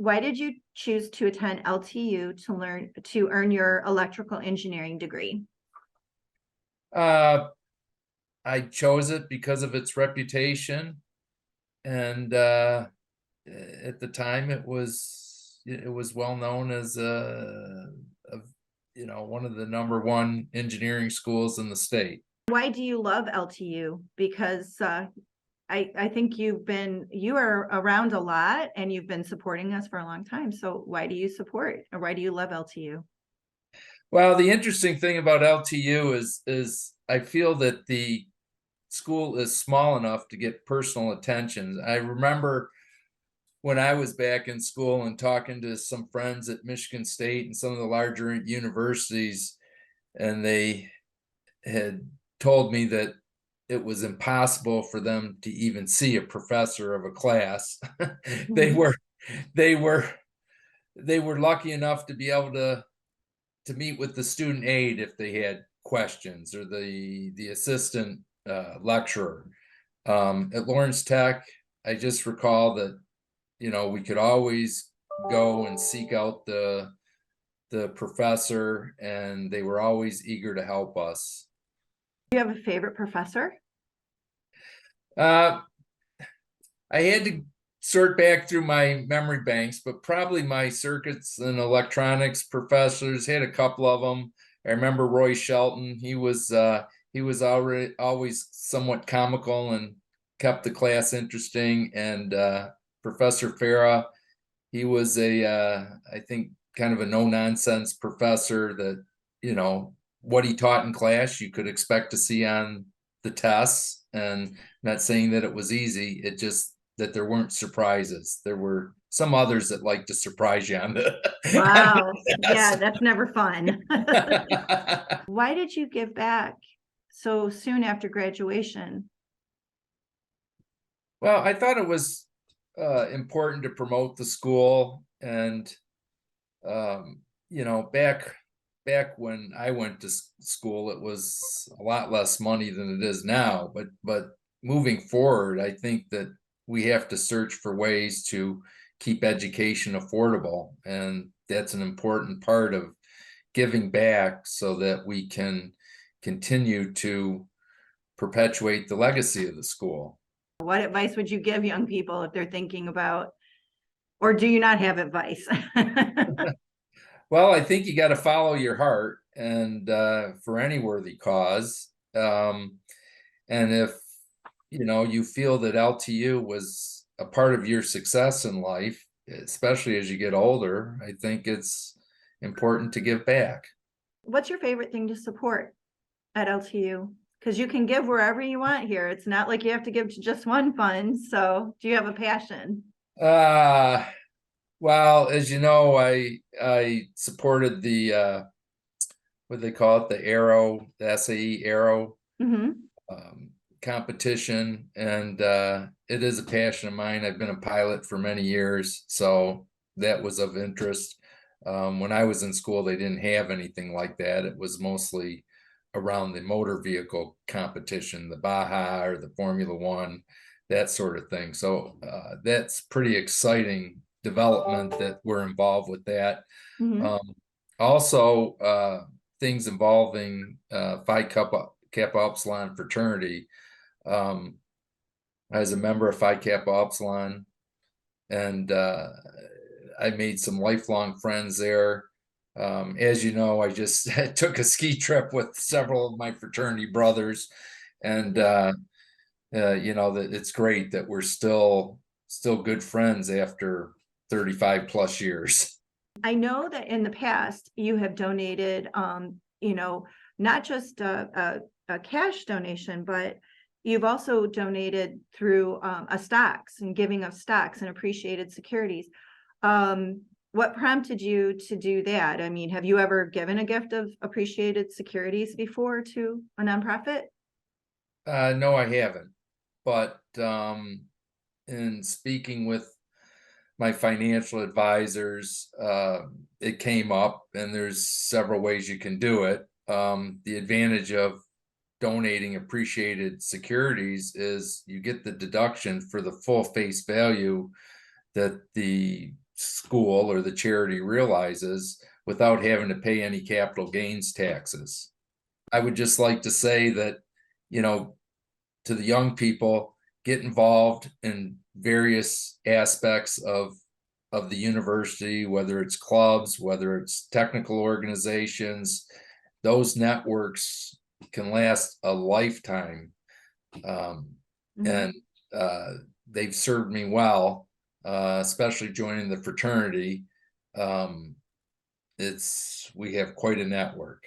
why did you choose to attend LTU to earn your electrical engineering degree? I chose it because of its reputation, and at the time it was well known as one of the #1 engineering schools in the state. Why do you love LTU? Because I think you are around a lot and you've been supporting us for a long time. So why do you support, or why do you love LTU? Well, the interesting thing about LTU is I feel that the school is small enough to get personal attention. I remember when I was back in school and talking to some friends at Michigan State and some of the larger universities, and they had told me that it was impossible for them to even see a professor of a class. they Mhm. were they were they were lucky enough to be able to meet with the student aide if they had questions, or the assistant lecturer. At Lawrence Tech, I just recall that we could always go and seek out the professor, and they were always eager to help us. Do you have a favorite professor? Uh, I had to sort back through my memory banks, but probably my circuits and electronics professors had a couple of them. I remember Roy Shelton. He was already always somewhat comical and kept the class interesting. And Professor Farah, he was I think kind of a no nonsense professor that what he taught in class you could expect to see on the tests. And not saying that it was easy, it just that there weren't surprises. There were some others that like to surprise you on the, Wow. Yeah, test. that's never fun. Why did you give back so soon after graduation? Well, I thought it was important to promote the school, and back when I went to school, it was a lot less money than it is now. But moving forward, I think that we have to search for ways to keep education affordable, and that's an important part of giving back so that we can continue to perpetuate the legacy of the school. What advice would you give young people if they're thinking about, or do you not have advice? Well, I think you got to follow your heart, and for any worthy cause. And if you feel that LTU was a part of your success in life, especially as you get older, I think it's important to give back. What's your favorite thing to support at LTU? Because you can give wherever you want here. It's not like you have to give to just one fund. So do you have a passion? Uh, well, as you know, I supported the what do they call it, the SAE Aero Mm-hmm. competition, and it is a passion of mine. I've been a pilot for many years, so that was of interest. When I was in school, they didn't have anything like that. It was mostly around the motor vehicle competition, the Baja or the Formula One, that sort of thing. So that's pretty exciting development that we're involved with that. Mm-hmm. Um, Also, things involving Phi Kappa Epsilon fraternity. Um, I was a member of Phi Kappa Epsilon, and I made some lifelong friends there. As you know, I just took a ski trip with several of my fraternity brothers, and that it's great that we're still good friends after 35 plus years. I know that in the past you have donated, not just a cash donation, but you've also donated through a stocks and giving of stocks and appreciated securities. What prompted you to do that? I mean, have you ever given a gift of appreciated securities before to a nonprofit? No, I haven't. But in speaking with my financial advisors, it came up, and there's several ways you can do it. The advantage of donating appreciated securities is you get the deduction for the full face value that the school or the charity realizes without having to pay any capital gains taxes. I would just like to say that, you know, to the young people, get involved in various aspects of the university, whether it's clubs, whether it's technical organizations. Those networks can last a lifetime. And they've served me well, especially joining the fraternity. We have quite a network.